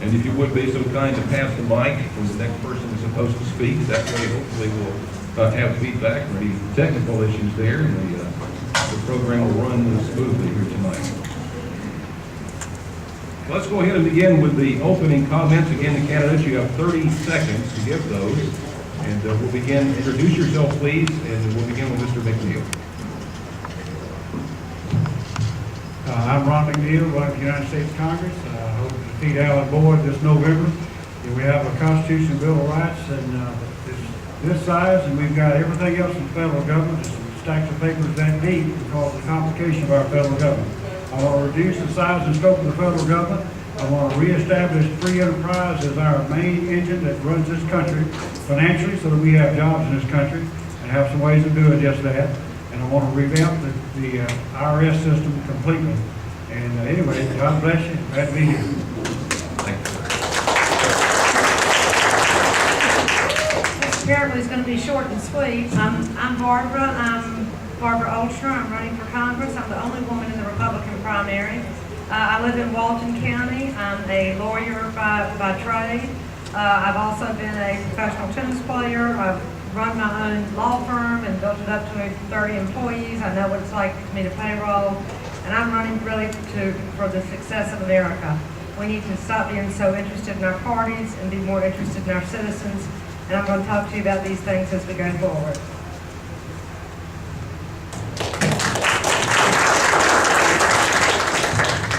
And if you would be so kind to pass the mic when the next person is supposed to speak, that way hopefully we'll have feedback or any technical issues there, and the program will run smoothly here tonight. Let's go ahead and begin with the opening comments. Again, the candidates, you have 30 seconds to give those. And we'll begin. Introduce yourself, please, and we'll begin with Mr. McNeil. I'm Ron McNeil, running for the United States Congress. I hope to defeat Alan Boyd this November. We have a Constitution and Bill of Rights and this size, and we've got everything else in the federal government, just some stacks of papers that deep because of the complication of our federal government. I want to reduce the size and scope of the federal government. I want to reestablish free enterprise as our main engine that runs this country financially so that we have jobs in this country and have some ways of doing just that. And I want to revamp the IRS system completely. And anyway, God bless you. Glad to be here. Thank you. Apparently it's going to be short and sweet. I'm Barbara. I'm Barbara Olsher. I'm running for Congress. I'm the only woman in the Republican primary. I live in Walton County. I'm a lawyer by trade. I've also been a professional tennis player. I've run my own law firm and built it up to 30 employees. I know what it's like to meet a payroll. And I'm running really for the success of America. We need to stop being so interested in our parties and be more interested in our citizens. And I'm going to talk to you about these things as we go forward.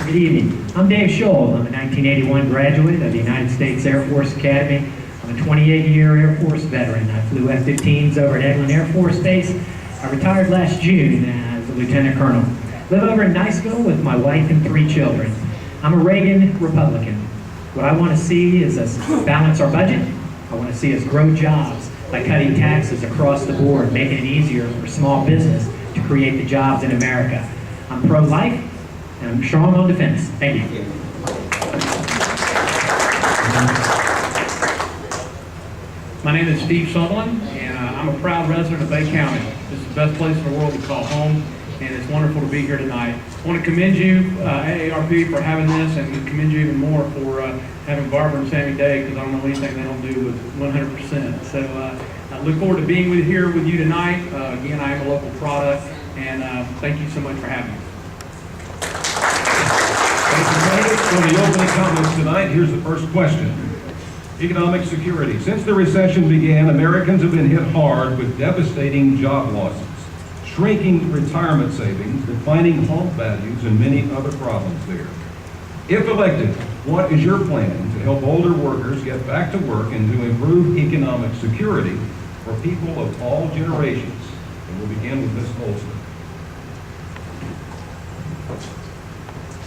Good evening. I'm Dave Scholl. I'm a 1981 graduate of the United States Air Force Academy. I'm a 28-year Air Force veteran. I flew F-15s over at Eglin Air Force Base. I retired last June as a lieutenant colonel. Live over in Niceville with my wife and 3 children. I'm a Reagan Republican. What I want to see is us balance our budget. I want to see us grow jobs by cutting taxes across the board, making it easier for small business to create the jobs in America. I'm pro-life. And I'm strong on defense. Thank you. My name is Steve Sutherland, and I'm a proud resident of Bay County. This is the best place in the world to call home, and it's wonderful to be here tonight. I want to commend you, AARP, for having this, and commend you even more for having Barbara and Sammy Day, because I don't know anything they don't do with 100%. So I look forward to being here with you tonight. Again, I am a local product, and thank you so much for having me. For the opening comments tonight, here's the first question. Economic security. Since the recession began, Americans have been hit hard with devastating job losses, shrinking retirement savings, declining home values, and many other problems there. If elected, what is your plan to help older workers get back to work and to improve economic security for people of all generations? And we'll begin with Ms. Olson.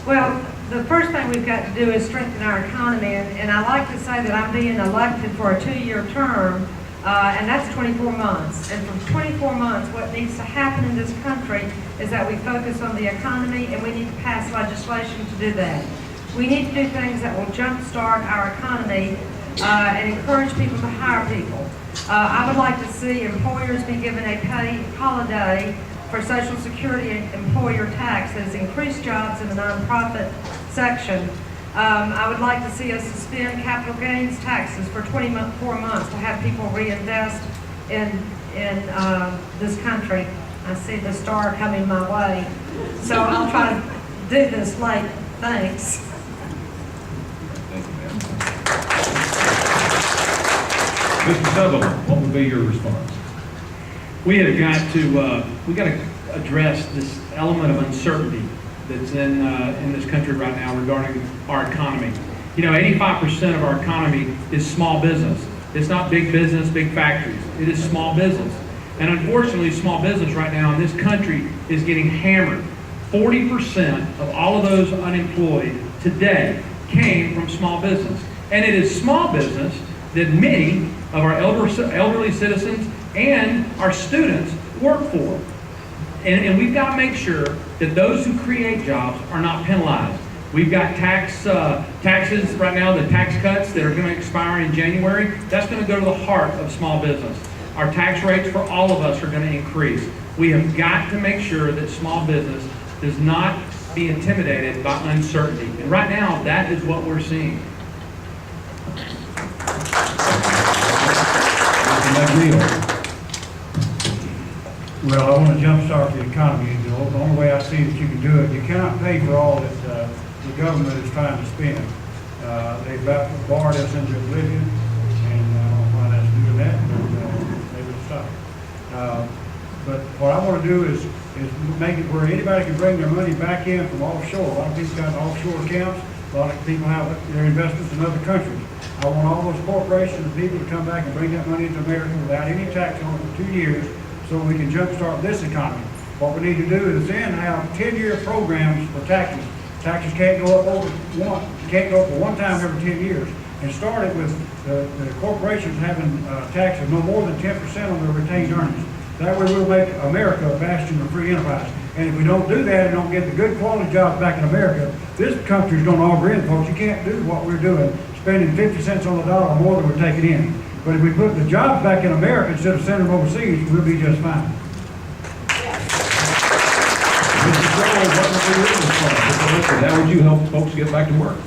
Well, the first thing we've got to do is strengthen our economy, and I like to say that I'm being elected for a 2-year term, and that's 24 months. And for 24 months, what needs to happen in this country is that we focus on the economy, and we need to pass legislation to do that. We need to do things that will jumpstart our economy and encourage people to hire people. I would like to see employers be given a paid holiday for Social Security and employer tax that has increased jobs in the nonprofit section. I would like to see us suspend capital gains taxes for 24 months to have people reinvest in this country. I see the star coming my way, so I'll try to do this late. Thanks. Thank you, ma'am. Mr. Sutherland, what would be your response? We have got to address this element of uncertainty that's in this country right now regarding our economy. You know, 85% of our economy is small business. It's not big business, big factories. It is small business. And unfortunately, small business right now in this country is getting hammered. 40% of all of those unemployed today came from small business. And it is small business that many of our elderly citizens and our students work for. And we've got to make sure that those who create jobs are not penalized. We've got taxes right now, the tax cuts that are going to expire in January. That's going to go to the heart of small business. Our tax rates for all of us are going to increase. We have got to make sure that small business does not be intimidated by uncertainty. And right now, that is what we're seeing. Mr. McNeil. Well, I want to jumpstart the economy. The only way I see that you can do it, you cannot pay for all that the government is trying to spend. They've about barred us into oblivion, and I don't know why that's doing that, but they will stop. But what I want to do is make it where anybody can bring their money back in from offshore. A lot of people got offshore accounts. A lot of people have their investments in other countries. I want all those corporations and people to come back and bring that money into America without any tax on it for 2 years, so we can jumpstart this economy. What we need to do is then have 10-year programs for taxes. Taxes can't go up for one time every 10 years. And start it with the corporations having tax of no more than 10% on their retained earnings. That way we'll make America a bastion of free enterprise. And if we don't do that and don't get the good quality jobs back in America, this country's going to auger in, folks. You can't do what we're doing, spending 50 cents on the dollar more than we're taking in. But if we put the jobs back in America instead of sending them overseas, we'll be just fine. Mr. Crowell, what would be your response? How would you help folks get back to work?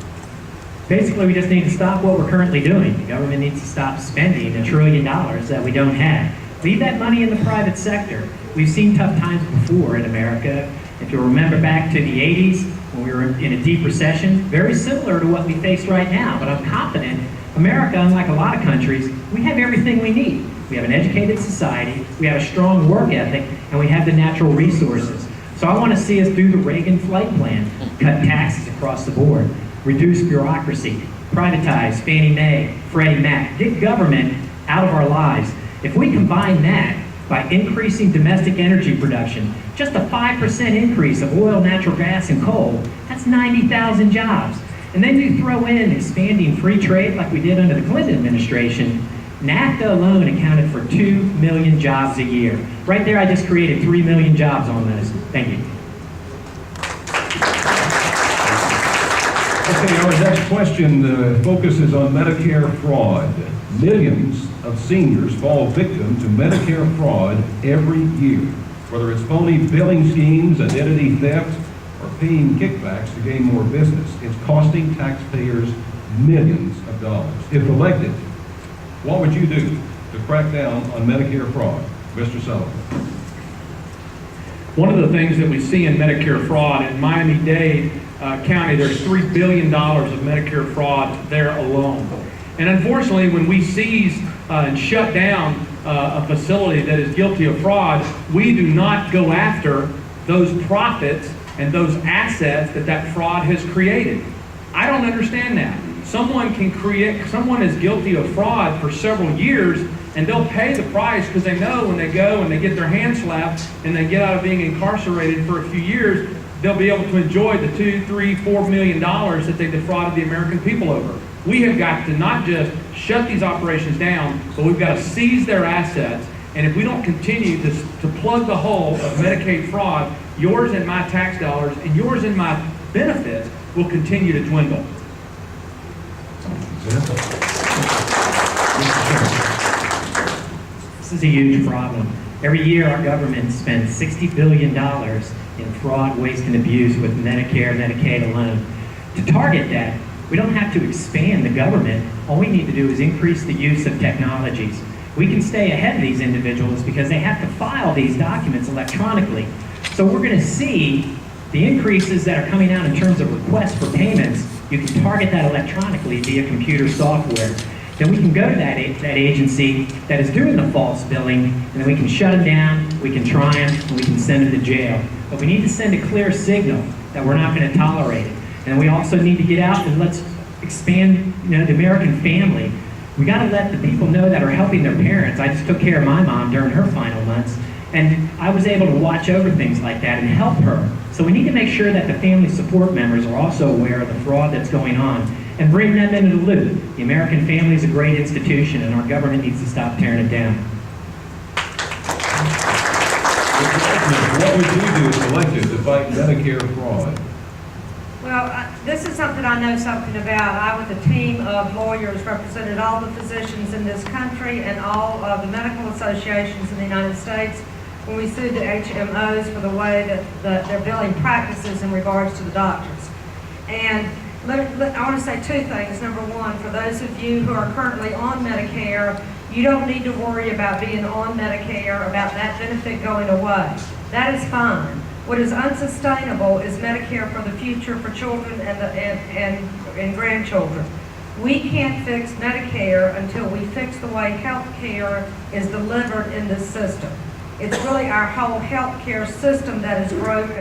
Basically, we just need to stop what we're currently doing. The government needs to stop spending $1 trillion that we don't have. Leave that money in the private sector. We've seen tough times before in America. If you remember back to the 80s, when we were in a deep recession, very similar to what we face right now. But I'm confident America, unlike a lot of countries, we have everything we need. We have an educated society, we have a strong work ethic, and we have the natural resources. So I want to see us do the Reagan flight plan, cut taxes across the board, reduce bureaucracy, privatize Fannie Mae, Freddie Mac, get government out of our lives. If we combine that by increasing domestic energy production, just a 5% increase of oil, natural gas, and coal, that's 90,000 jobs. And then you throw in expanding free trade like we did under the Clinton administration, NAFTA alone accounted for 2 million jobs a year. Right there, I just created 3 million jobs on those. Thank you. Okay, our next question focuses on Medicare fraud. Millions of seniors fall victim to Medicare fraud every year, whether it's phony billing schemes, identity theft, or paying kickbacks to gain more business. It's costing taxpayers millions of dollars. If elected, what would you do to crack down on Medicare fraud? Mr. Sullivan. One of the things that we see in Medicare fraud in Miami-Dade County, there's $3 billion of Medicare fraud there alone. And unfortunately, when we seize and shut down a facility that is guilty of fraud, we do not go after those profits and those assets that fraud has created. I don't understand that. Someone is guilty of fraud for several years, and they'll pay the price because they know when they go and they get their hand slapped and they get out of being incarcerated for a few years, they'll be able to enjoy the $2, $3, $4 million that they defrauded the American people over. We have got to not just shut these operations down, but we've got to seize their assets. And if we don't continue to plug the hole of Medicaid fraud, yours and my tax dollars and yours and my benefits will continue to dwindle. This is a huge problem. Every year our government spends $60 billion in fraud, waste, and abuse with Medicare and Medicaid alone. To target that, we don't have to expand the government. All we need to do is increase the use of technologies. We can stay ahead of these individuals because they have to file these documents electronically. So we're going to see the increases that are coming out in terms of requests for payments. You can target that electronically via computer software. Then we can go to that agency that is doing the false billing, and then we can shut them down, we can try them, and we can send them to jail. But we need to send a clear signal that we're not going to tolerate it. And we also need to get out and let's expand, the American family. We got to let the people know that are helping their parents. I just took care of my mom during her final months, and I was able to watch over things like that and help her. So we need to make sure that the family support members are also aware of the fraud that's going on and bring them into the loop. The American family is a great institution, and our government needs to stop tearing it down. What would you do if elected to fight Medicare fraud? Well, this is something I know something about. I, with a team of lawyers, represented all the physicians in this country and all of the medical associations in the United States when we sued the HMOs for the way that their billing practices in regards to the doctors. And I want to say two things. Number one, for those of you who are currently on Medicare, you don't need to worry about being on Medicare, about that benefit going away. That is fine. What is unsustainable is Medicare for the future for children and grandchildren. We can't fix Medicare until we fix the way health care is delivered in this system. It's really our whole health care system that is broken.